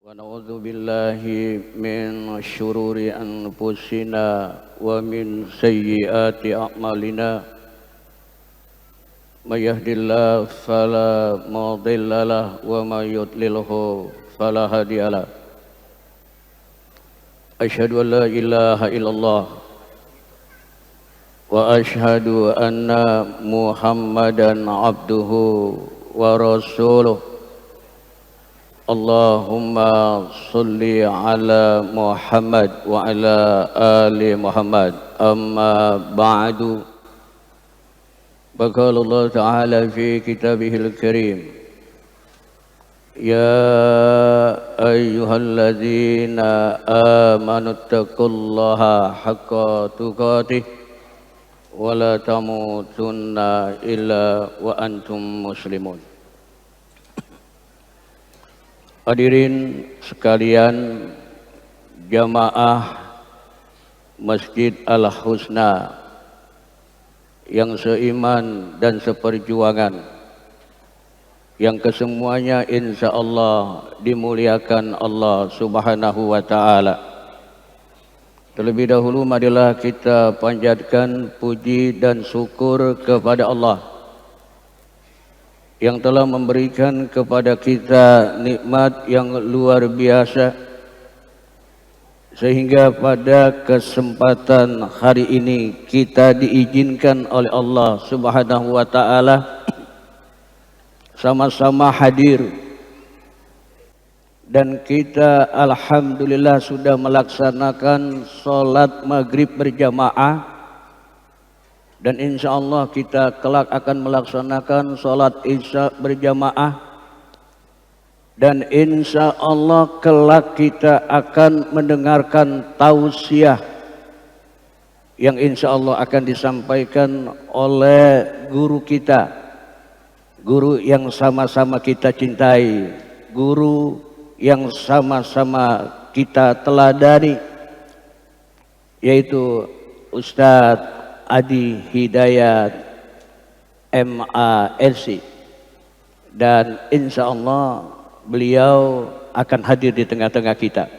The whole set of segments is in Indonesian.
ونعوذ بالله من شرور أنفسنا ومن سيئات أعمالنا من يهد الله فلا مضل له ومن يضلله فلا هادي له أشهد أن لا إله إلا الله وأشهد أن محمدا عبده ورسوله اللهم صل على محمد وعلى آل محمد أما بعد فقال الله تعالى في كتابه الكريم يا أيها الذين آمنوا اتقوا الله حق تقاته ولا تموتن إلا وأنتم مسلمون. Hadirin sekalian, jamaah Masjid Al-Husna yang seiman dan seperjuangan, yang kesemuanya insya Allah dimuliakan Allah Subhanahu wa Ta'ala. Terlebih dahulu marilah kita panjatkan puji dan syukur kepada Allah yang telah memberikan kepada kita nikmat yang luar biasa, sehingga pada kesempatan hari ini kita diizinkan oleh Allah Subhanahu wa Ta'ala sama-sama hadir, dan kita alhamdulillah sudah melaksanakan sholat maghrib berjamaah. Dan insya Allah kita kelak akan melaksanakan sholat isya berjamaah. Dan insya Allah kelak kita akan mendengarkan tausiah yang insya Allah akan disampaikan oleh guru kita, guru yang sama-sama kita cintai, guru yang sama-sama kita teladani, yaitu Ustadz Adi Hidayat MALC, dan insya Allah beliau akan hadir di tengah-tengah kita.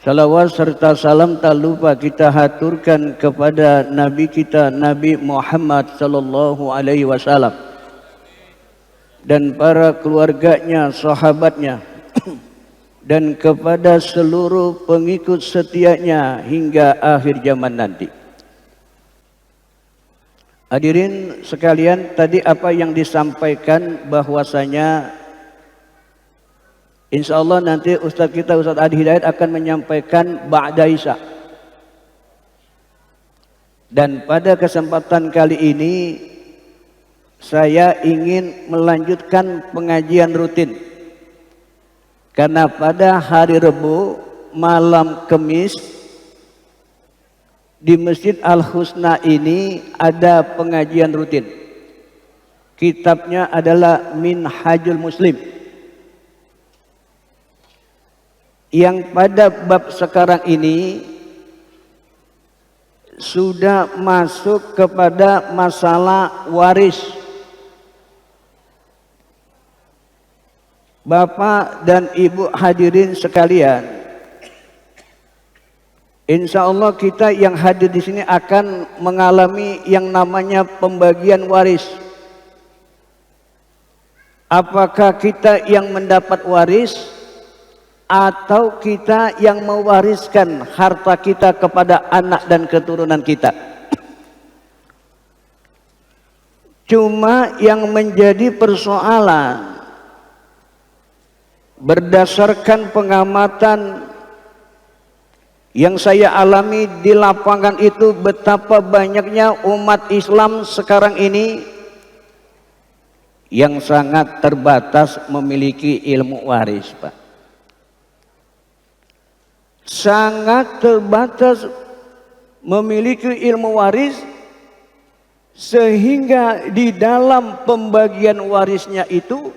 Salawat serta salam tak lupa kita haturkan kepada Nabi kita, Nabi Muhammad sallallahu alaihi wasallam, dan para keluarganya, sahabatnya, dan kepada seluruh pengikut setianya hingga akhir zaman nanti. Hadirin sekalian, tadi apa yang disampaikan bahwasanya insya Allah nanti Ustadz kita, Ustadz Adi Hidayat akan menyampaikan ba'da isya. Dan pada kesempatan kali ini saya ingin melanjutkan pengajian rutin, karena pada hari Rabu malam Kamis di Masjid Al-Husna ini ada pengajian rutin. Kitabnya adalah Minhajul Muslim, yang pada bab sekarang ini sudah masuk kepada masalah waris. Bapak dan Ibu hadirin sekalian, insya Allah kita yang hadir di sini akan mengalami yang namanya pembagian waris. Apakah kita yang mendapat waris atau kita yang mewariskan harta kita kepada anak dan keturunan kita? Cuma yang menjadi persoalan berdasarkan pengamatan yang saya alami di lapangan itu, betapa banyaknya umat Islam sekarang ini yang sangat terbatas memiliki ilmu waris, Pak. Sangat terbatas memiliki ilmu waris, sehingga di dalam pembagian warisnya itu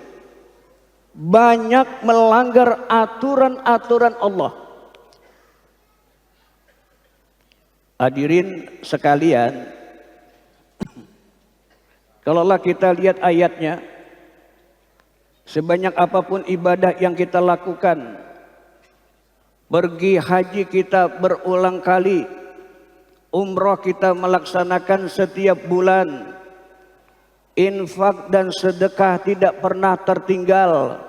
banyak melanggar aturan-aturan Allah. Hadirin sekalian, kalaulah kita lihat ayatnya, sebanyak apapun ibadah yang kita lakukan, Pergi haji kita berulang kali, umroh kita melaksanakan setiap bulan, infak dan sedekah tidak pernah tertinggal,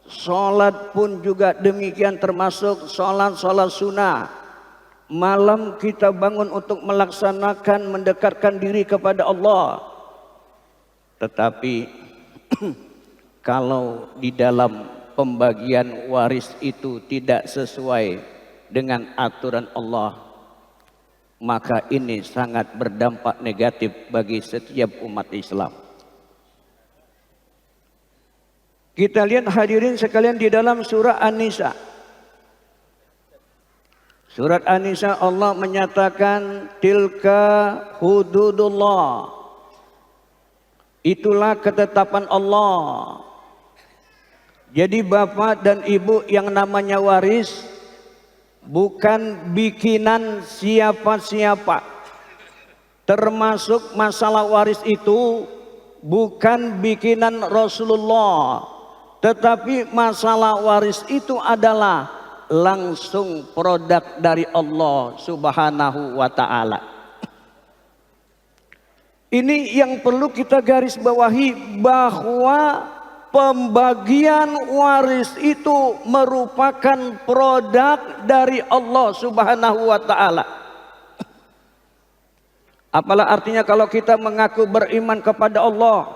sholat pun juga demikian, termasuk sholat sunnah. Malam kita bangun untuk melaksanakan, mendekatkan diri kepada Allah. Tetapi kalau di dalam pembagian waris itu tidak sesuai dengan aturan Allah, maka ini sangat berdampak negatif bagi setiap umat Islam. Kita lihat hadirin sekalian di dalam surah An-Nisa. Surat An-Nisa Allah menyatakan tilka hududullah. Itulah ketetapan Allah. Jadi bapak dan ibu yang namanya waris bukan bikinan siapa-siapa. Termasuk masalah waris itu bukan bikinan Rasulullah. Tetapi masalah waris itu adalah langsung produk dari Allah Subhanahu wa ta'ala. Ini yang perlu kita garis bawahi, bahwa pembagian waris itu merupakan produk dari Allah Subhanahu wa ta'ala. Apalah artinya kalau kita mengaku beriman kepada Allah,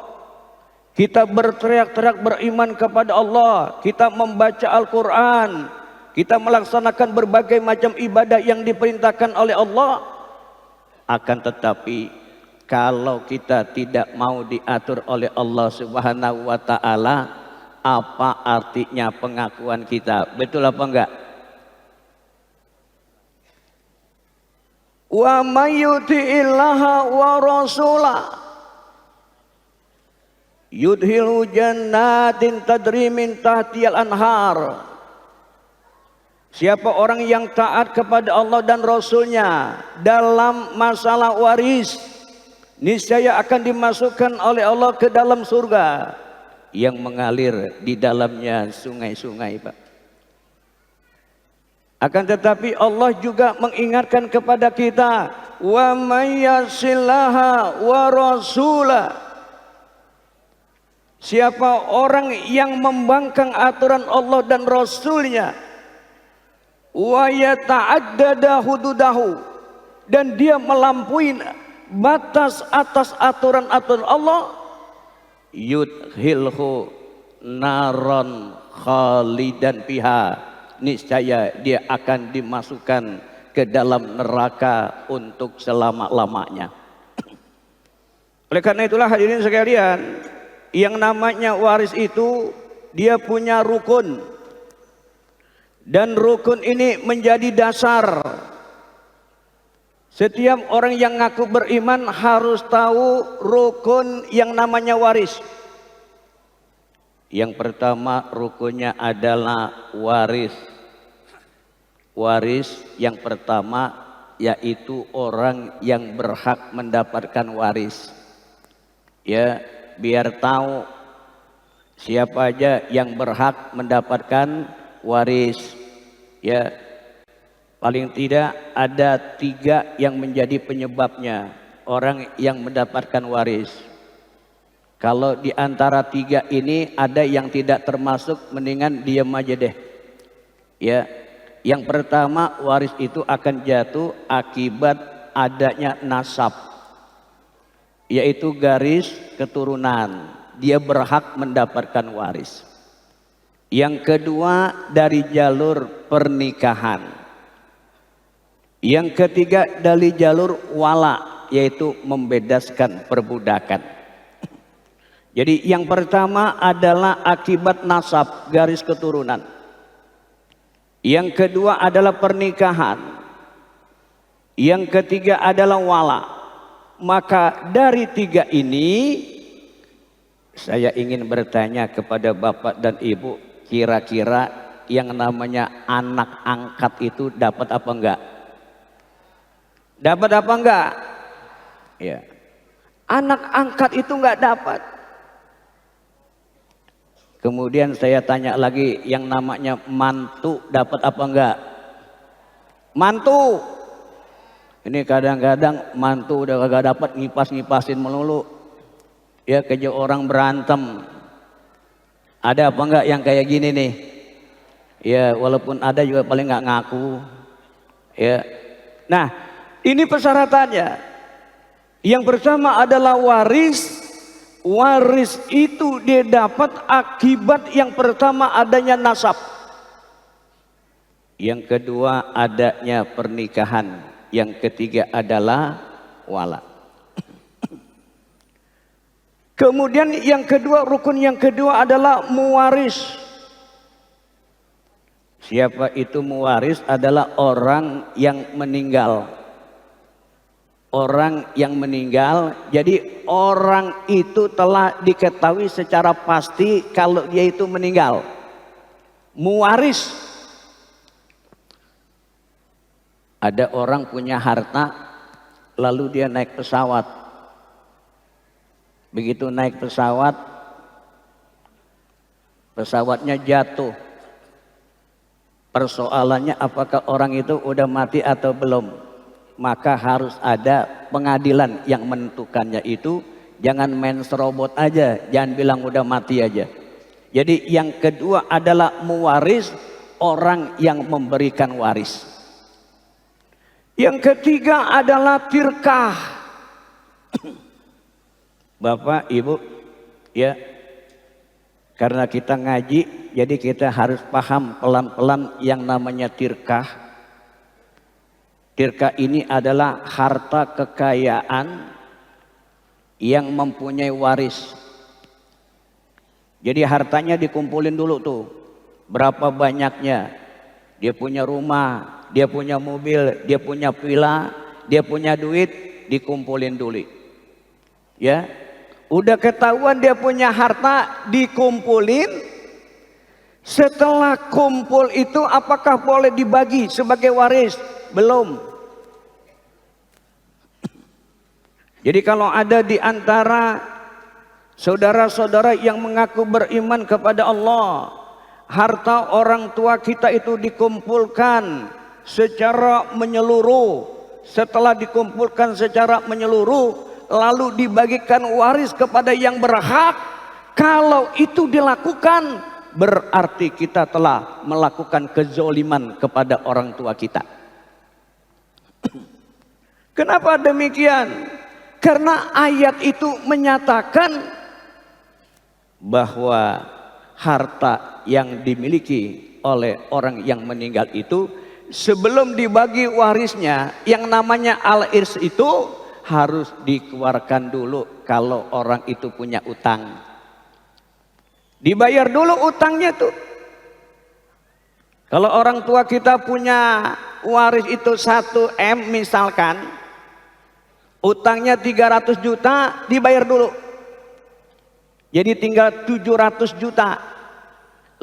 kita berteriak-teriak beriman kepada Allah, kita membaca Al-Quran, kita melaksanakan berbagai macam ibadah yang diperintahkan oleh Allah. Akan tetapi kalau kita tidak mau diatur oleh Allah Subhanahu wa ta'ala, apa artinya pengakuan kita? Betul apa enggak? Wa may yuti'illaha wa rasulah yudhilu jannatin tadri min tahtiyal anhar. Siapa orang yang taat kepada Allah dan Rasulnya dalam masalah waris, niscaya akan dimasukkan oleh Allah ke dalam surga yang mengalir di dalamnya sungai-sungai, Pak. Akan tetapi Allah juga mengingatkan kepada kita, wa may yasillaha wa rasulah. Siapa orang yang membangkang aturan Allah dan Rasulnya, wa yata'addada hududahu, dan dia melampaui batas atas aturan-aturan Allah, yudhilhu naron khalidan fiha, niscaya dia akan dimasukkan ke dalam neraka untuk selama-lamanya. Oleh karena itulah hadirin sekalian, yang namanya waris itu dia punya rukun, dan rukun ini menjadi dasar. Setiap orang yang ngaku beriman harus tahu rukun yang namanya waris. Yang pertama rukunnya adalah waris. Waris yang pertama yaitu orang yang berhak mendapatkan waris. Ya, biar tahu siapa aja yang berhak mendapatkan waris. Ya, paling tidak ada 3 yang menjadi penyebabnya orang yang mendapatkan waris. Kalau di antara 3 ini ada yang tidak termasuk, mendingan diam aja deh. Ya, yang pertama waris itu akan jatuh akibat adanya nasab, yaitu garis keturunan. Dia berhak mendapatkan waris. Yang kedua dari jalur pernikahan. Yang ketiga dari jalur wala, yaitu membebaskan perbudakan. Jadi yang pertama adalah akibat nasab, garis keturunan. Yang kedua adalah pernikahan. Yang ketiga adalah wala. Maka dari 3 ini saya ingin bertanya kepada Bapak dan Ibu, kira-kira yang namanya anak angkat itu dapat apa enggak? Dapat apa enggak? Ya. Anak angkat itu enggak dapat. Kemudian saya tanya lagi, yang namanya mantu dapat apa enggak? Mantu. Ini kadang-kadang mantu udah kagak dapat, ngipas-ngipasin melulu. Ya kerja orang berantem. Ada apa enggak yang kayak gini nih? Ya walaupun ada juga paling nggak ngaku. Ya. Nah, ini persyaratannya. Yang pertama adalah waris. Waris itu dia dapat akibat yang pertama adanya nasab. Yang kedua adanya pernikahan. Yang ketiga adalah wala. Kemudian yang kedua, rukun yang kedua adalah muwaris. Siapa itu muwaris? Adalah orang yang meninggal. Orang yang meninggal, jadi orang itu telah diketahui secara pasti kalau dia itu meninggal. Muwaris. Ada orang punya harta, lalu dia naik pesawat. Begitu naik pesawat, pesawatnya jatuh. Persoalannya apakah orang itu udah mati atau belum? Maka harus ada pengadilan yang menentukannya itu. Jangan main serobot aja, jangan bilang udah mati aja. Jadi yang kedua adalah muwaris, orang yang memberikan waris. Yang ketiga adalah tirkah. Bapak, Ibu, ya, karena kita ngaji, jadi kita harus paham pelan-pelan yang namanya tirkah. Tirkah ini adalah harta kekayaan yang mempunyai waris. Jadi hartanya dikumpulin dulu tuh. Berapa banyaknya. Dia punya rumah, dia punya mobil, dia punya villa, dia punya duit, dikumpulin dulu. Ya. Udah ketahuan dia punya harta, dikumpulin. Setelah kumpul itu apakah boleh dibagi sebagai waris? Belum. Jadi kalau ada di antara saudara-saudara yang mengaku beriman kepada Allah, harta orang tua kita itu dikumpulkan secara menyeluruh. Setelah dikumpulkan secara menyeluruh, lalu dibagikan waris kepada yang berhak. Kalau itu dilakukan, berarti kita telah melakukan kezoliman kepada orang tua kita. Kenapa demikian? Karena ayat itu menyatakan bahwa harta yang dimiliki oleh orang yang meninggal itu sebelum dibagi warisnya, yang namanya al-irs itu harus dikeluarkan dulu kalau orang itu punya utang. Dibayar dulu utangnya tuh. Kalau orang tua kita punya waris itu 1 M misalkan, utangnya 300 juta, dibayar dulu. Jadi tinggal 700 juta.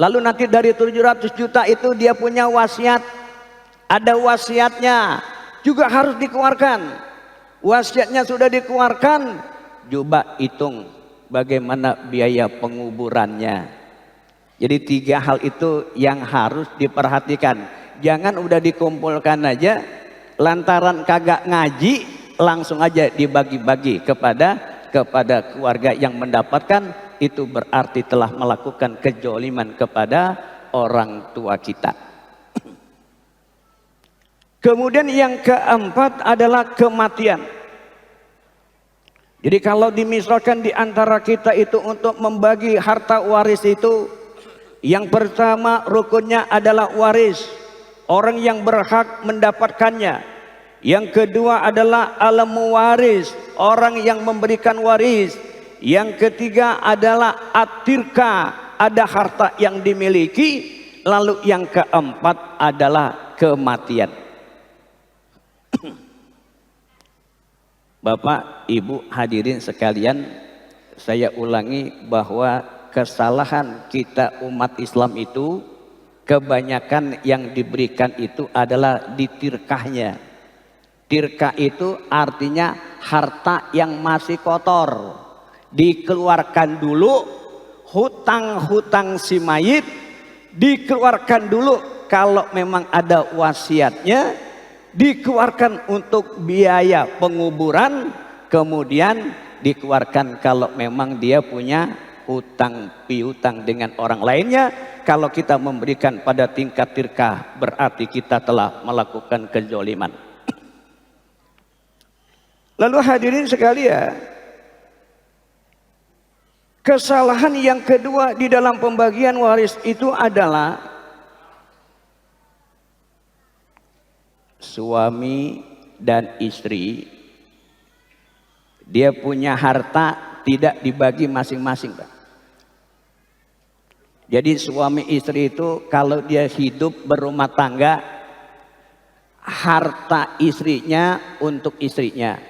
Lalu nanti dari 700 juta itu dia punya wasiat. Ada wasiatnya, juga harus dikeluarkan. Wasiatnya sudah dikeluarkan, coba hitung bagaimana biaya penguburannya. Jadi 3 hal itu yang harus diperhatikan. Jangan udah dikumpulkan aja, lantaran kagak ngaji, langsung aja dibagi-bagi kepada keluarga yang mendapatkan. Itu berarti telah melakukan kezaliman kepada orang tua kita. Kemudian yang keempat adalah kematian. Jadi kalau dimisalkan di antara kita itu untuk membagi harta waris itu, yang pertama rukunnya adalah waris, orang yang berhak mendapatkannya. Yang kedua adalah al-muwaris, orang yang memberikan waris. Yang ketiga adalah at-tirka, ada harta yang dimiliki. Lalu yang keempat adalah kematian. Bapak, Ibu, hadirin sekalian, saya ulangi bahwa kesalahan kita umat Islam itu kebanyakan yang diberikan itu adalah di tirkahnya. Tirkah itu artinya harta yang masih kotor, dikeluarkan dulu, hutang-hutang si mayit dikeluarkan dulu kalau memang ada wasiatnya, dikeluarkan untuk biaya penguburan, kemudian dikeluarkan kalau memang dia punya hutang piutang dengan orang lainnya. Kalau kita memberikan pada tingkat tirkah, berarti kita telah melakukan kezaliman. Lalu hadirin sekalian, kesalahan yang kedua di dalam pembagian waris itu adalah suami dan istri, dia punya harta tidak dibagi masing-masing, Pak. Jadi suami istri itu kalau dia hidup berumah tangga, harta istrinya untuk istrinya,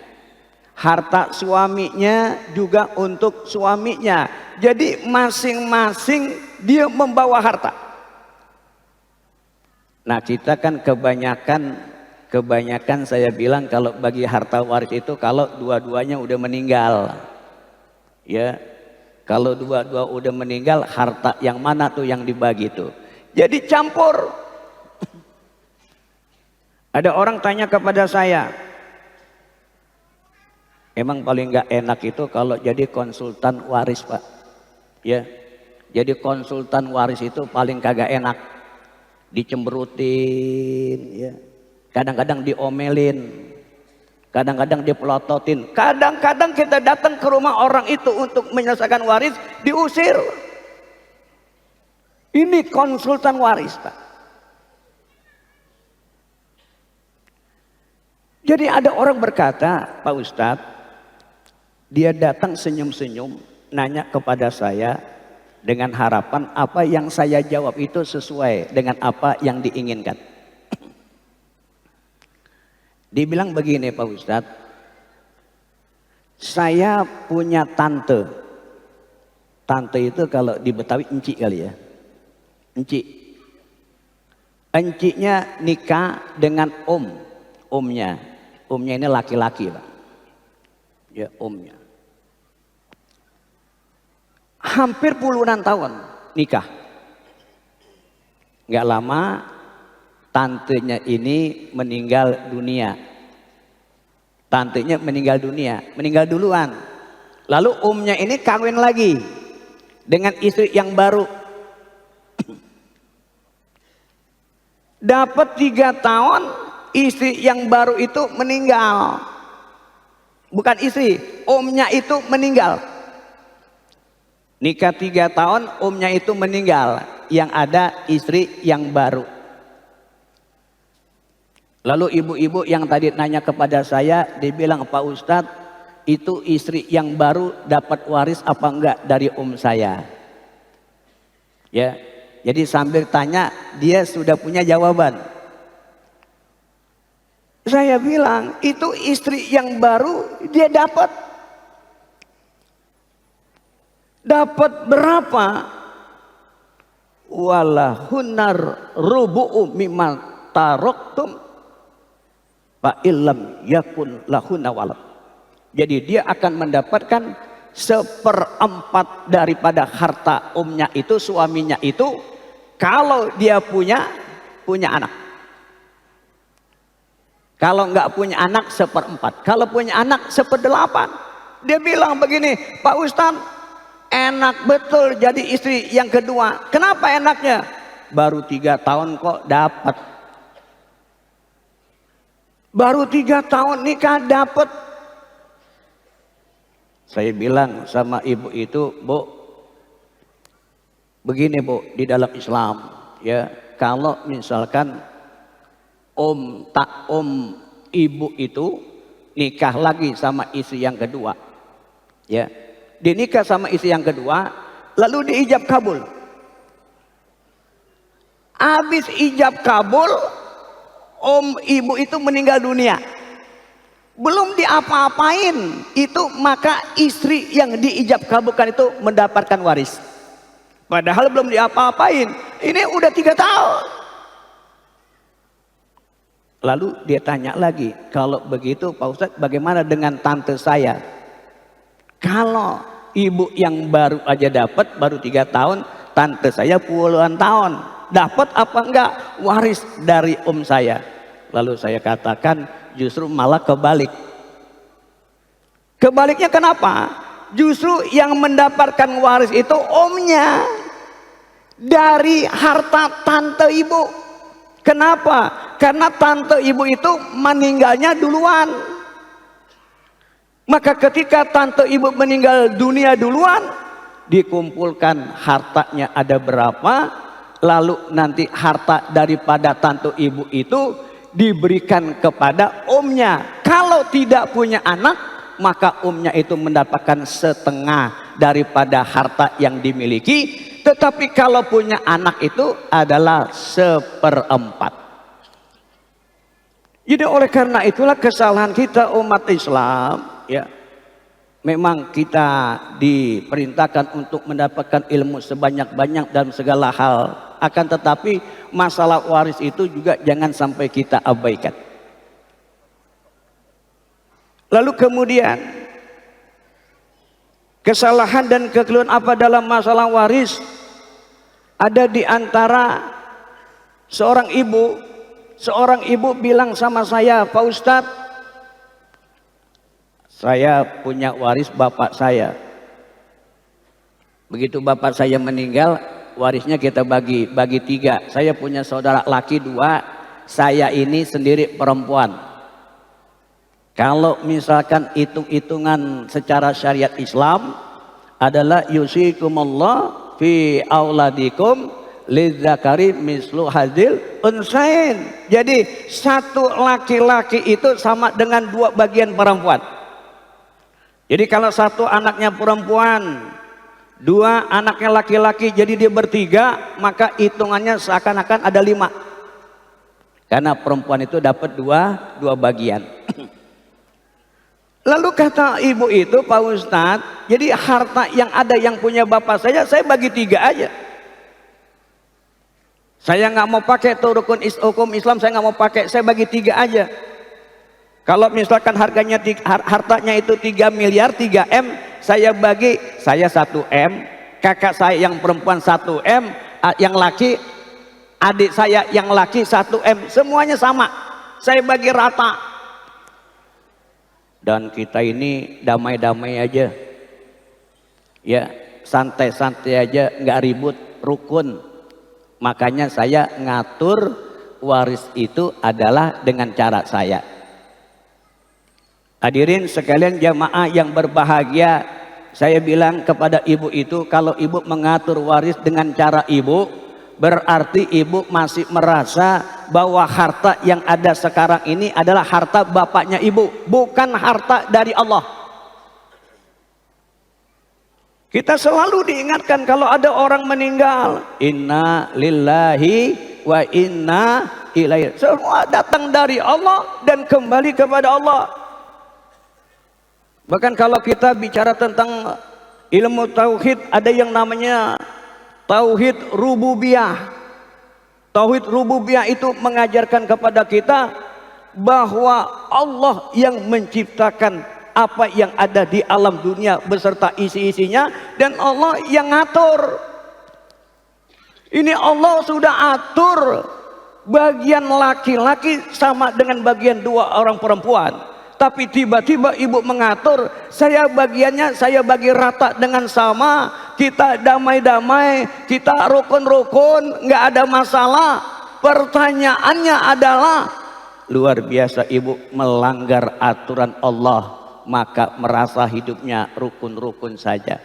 harta suaminya juga untuk suaminya. Jadi masing-masing dia membawa harta. Nah, kita kan kebanyakan saya bilang kalau bagi harta waris itu kalau dua-duanya udah meninggal. Ya. Kalau dua-dua udah meninggal, harta yang mana tuh yang dibagi tuh? Jadi campur. Ada orang tanya kepada saya, emang paling nggak enak itu kalau jadi konsultan waris, Pak. Ya, jadi konsultan waris itu paling kagak enak, dicemberutin, ya. Kadang-kadang diomelin, kadang-kadang dipelototin, kadang-kadang kita datang ke rumah orang itu untuk menyelesaikan waris, diusir. Ini konsultan waris, Pak. Jadi ada orang berkata, Pak Ustadz, dia datang senyum-senyum, nanya kepada saya dengan harapan apa yang saya jawab itu sesuai dengan apa yang diinginkan. Dibilang begini, Pak Ustadz, saya punya tante. Tante itu kalau di Betawi enci kali ya. Enci. Encinya nikah dengan omnya. Omnya ini laki-laki, Pak. Ya, omnya. Hampir puluhan tahun nikah. Nggak lama tantenya ini meninggal dunia. Tantenya meninggal dunia, meninggal duluan. Lalu omnya ini kawin lagi dengan istri yang baru. Dapat 3 tahun, istri yang baru itu meninggal. Bukan istri, omnya itu meninggal. Nikah 3 tahun, omnya itu meninggal. Yang ada istri yang baru. Lalu ibu-ibu yang tadi nanya kepada saya, dia bilang, Pak Ustadz, itu istri yang baru dapat waris apa enggak dari om saya? Ya, jadi sambil tanya, dia sudah punya jawaban. Saya bilang, itu istri yang baru dia dapat. Dapat berapa? Walahunar rubu'u mimma taroktum fa illam yakun lahuna walad. Jadi dia akan mendapatkan 1/4 daripada harta omnya itu, suaminya itu, kalau dia punya anak. Kalau nggak punya anak 1/4, kalau punya anak 1/8. Dia bilang begini, Pak Ustadz, enak betul jadi istri yang kedua. Kenapa enaknya? Baru 3 tahun kok dapat. Baru 3 tahun nikah dapat. Saya bilang sama ibu itu, Bu, begini Bu, di dalam Islam ya, kalau misalkan om ibu itu nikah lagi sama istri yang kedua, ya, dinikah sama istri yang kedua, lalu diijab kabul. Habis ijab kabul, om ibu itu meninggal dunia, belum diapa-apain itu, maka istri yang diijab kabulkan itu mendapatkan waris. Padahal belum diapa-apain, ini udah 3 tahun. Lalu dia tanya lagi, kalau begitu Pak Ustadz, bagaimana dengan tante saya? Kalau Ibu yang baru aja dapat, baru 3 tahun, tante saya puluhan tahun. Dapat apa enggak? Waris dari om saya. Lalu saya katakan justru malah kebalik. Kebaliknya kenapa? Justru yang mendapatkan waris itu omnya dari harta tante ibu. Kenapa? Karena tante ibu itu meninggalnya duluan. Maka ketika tante ibu meninggal dunia duluan, dikumpulkan hartanya ada berapa, lalu nanti harta daripada tante ibu itu diberikan kepada omnya. Kalau tidak punya anak, maka omnya itu mendapatkan setengah daripada harta yang dimiliki. Tetapi kalau punya anak itu adalah 1/4. Jadi oleh karena itulah kesalahan kita umat Islam, ya. Memang kita diperintahkan untuk mendapatkan ilmu sebanyak-banyak dalam segala hal. Akan tetapi masalah waris itu juga jangan sampai kita abaikan. Lalu kemudian kesalahan dan kekeliruan apa dalam masalah waris? Ada di antara seorang ibu bilang sama saya, Pak Ustadz, saya punya waris bapak saya. Begitu bapak saya meninggal, warisnya kita bagi 3. Saya punya saudara laki 2, saya ini sendiri perempuan. Kalau misalkan hitung-hitungan secara syariat Islam adalah yusikumullah fi auladikum lidzakari mislu hadzil unsain. Jadi satu laki-laki itu sama dengan 2 bagian perempuan. Jadi kalau satu anaknya perempuan, 2 anaknya laki-laki, jadi dia bertiga, maka hitungannya seakan-akan ada 5. Karena perempuan itu dapat 2 bagian. Lalu kata ibu itu, Pak Ustadz, jadi harta yang ada yang punya bapak saya bagi 3 aja. Saya nggak mau pakai tuh hukum Islam, saya nggak mau pakai, saya bagi 3 aja. Kalau misalkan hartanya itu 3 miliar, 3 M, saya bagi, saya 1 M, kakak saya yang perempuan 1 M, yang laki, adik saya yang laki 1 M, semuanya sama, saya bagi rata. Dan kita ini damai-damai aja, ya, santai-santai aja, nggak ribut, rukun. Makanya saya ngatur waris itu adalah dengan cara saya. Hadirin sekalian jamaah yang berbahagia, saya bilang kepada ibu itu, kalau ibu mengatur waris dengan cara ibu, berarti ibu masih merasa bahwa harta yang ada sekarang ini adalah harta bapaknya ibu, bukan harta dari Allah. Kita selalu diingatkan kalau ada orang meninggal, inna lillahi wa inna ilaihi, semua datang dari Allah dan kembali kepada Allah. Bahkan kalau kita bicara tentang ilmu tauhid, ada yang namanya tauhid rububiyah. Tauhid rububiyah itu mengajarkan kepada kita bahwa Allah yang menciptakan apa yang ada di alam dunia beserta isi-isinya, dan Allah yang ngatur. Ini Allah sudah atur bagian laki-laki sama dengan bagian 2 orang perempuan. Tapi tiba-tiba ibu mengatur, saya bagiannya saya bagi rata dengan sama, kita damai-damai, kita rukun-rukun, nggak ada masalah. Pertanyaannya adalah, luar biasa ibu melanggar aturan Allah, maka merasa hidupnya rukun-rukun saja.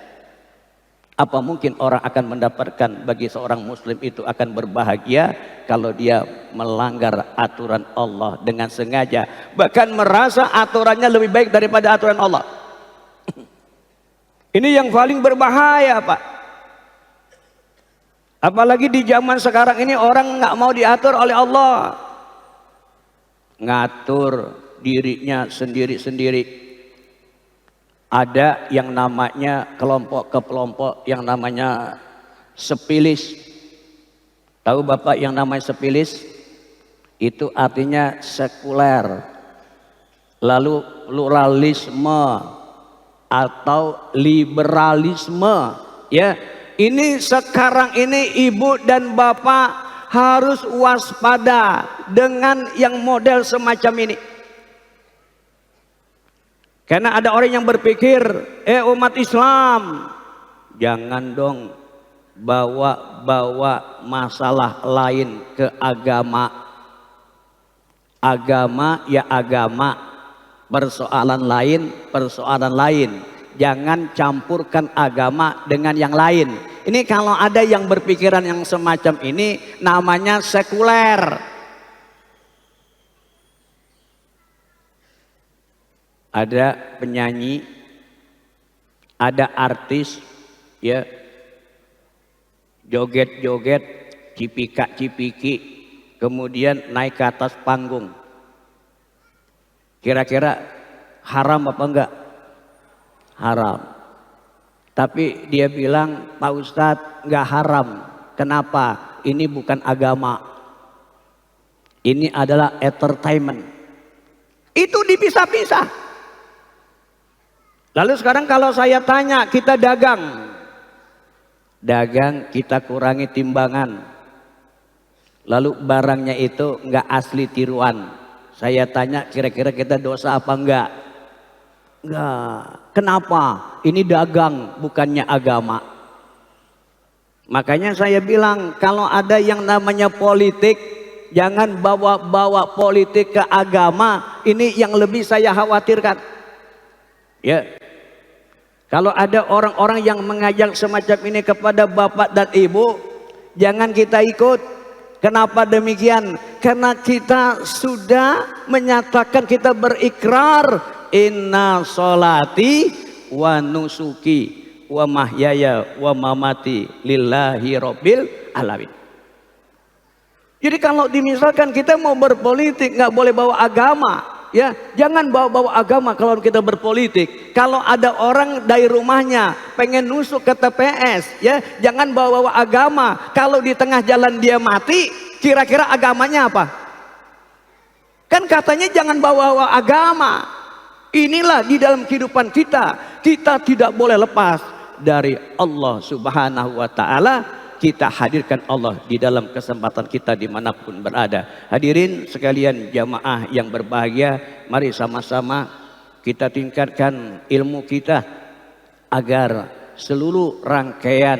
Apa mungkin orang akan mendapatkan, bagi seorang muslim itu akan berbahagia kalau dia melanggar aturan Allah dengan sengaja, bahkan merasa aturannya lebih baik daripada aturan Allah. Ini yang paling berbahaya, Pak. Apalagi di zaman sekarang ini orang nggak mau diatur oleh Allah, ngatur dirinya sendiri-sendiri. Ada yang namanya kelompok ke kelompok yang namanya sepilis. Tahu Bapak yang namanya sepilis? Itu artinya sekuler, lalu pluralisme, atau liberalisme. Ya, ini sekarang ini ibu dan bapak harus waspada dengan yang model semacam ini. Karena ada orang yang berpikir, umat Islam, jangan dong bawa-bawa masalah lain ke agama. Agama ya agama, persoalan lain. Jangan campurkan agama dengan yang lain. Ini kalau ada yang berpikiran yang semacam ini, namanya sekuler. Ada penyanyi, ada artis, ya, joget-joget, cipika-cipiki, kemudian naik ke atas panggung. Kira-kira haram apa enggak? Haram. Tapi dia bilang, Pak Ustadz, enggak haram. Kenapa? Ini bukan agama. Ini adalah entertainment. Itu dipisah-pisah. Lalu sekarang kalau saya tanya, kita dagang kita kurangi timbangan, lalu barangnya itu enggak asli tiruan. Saya tanya, kira-kira kita dosa apa enggak? Enggak. Kenapa? Ini dagang, bukannya agama. Makanya saya bilang, kalau ada yang namanya politik, jangan bawa-bawa politik ke agama. Ini yang lebih saya khawatirkan. Ya, kalau ada orang-orang yang mengajak semacam ini kepada bapak dan ibu, jangan kita ikut. Kenapa demikian? Karena kita sudah menyatakan, kita berikrar, inna sholati wa nusuki wa mahyaya wa mamati lillahi rabbil alamin. Jadi kalau dimisalkan kita mau berpolitik, nggak boleh bawa agama. Ya, jangan bawa-bawa agama kalau kita berpolitik. Kalau ada orang dari rumahnya pengen nusuk ke TPS, ya, jangan bawa-bawa agama. Kalau di tengah jalan dia mati, kira-kira agamanya apa? Kan katanya jangan bawa-bawa agama. Inilah di dalam kehidupan kita, kita tidak boleh lepas dari Allah Subhanahu wa Ta'ala. Kita hadirkan Allah di dalam kesempatan kita dimanapun berada. Hadirin sekalian jamaah yang berbahagia, mari sama-sama kita tingkatkan ilmu kita agar seluruh rangkaian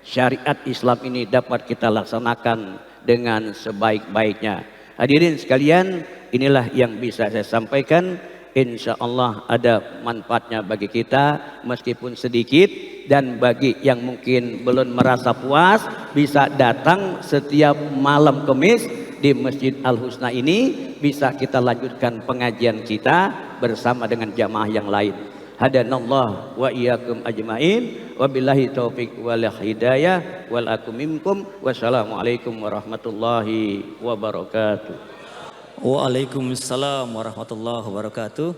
syariat Islam ini dapat kita laksanakan dengan sebaik-baiknya. Hadirin sekalian, inilah yang bisa saya sampaikan. Insya Allah ada manfaatnya bagi kita meskipun sedikit, dan bagi yang mungkin belum merasa puas bisa datang setiap malam Kamis di Masjid Al Husna ini, bisa kita lanjutkan pengajian kita bersama dengan jamaah yang lain. Hadanallah wa iyyakum ajmain, wabillahi taufik wal hidayah wal akum minkum, wassalamualaikum warahmatullahi wabarakatuh. Waalaikumsalam warahmatullahi wabarakatuh.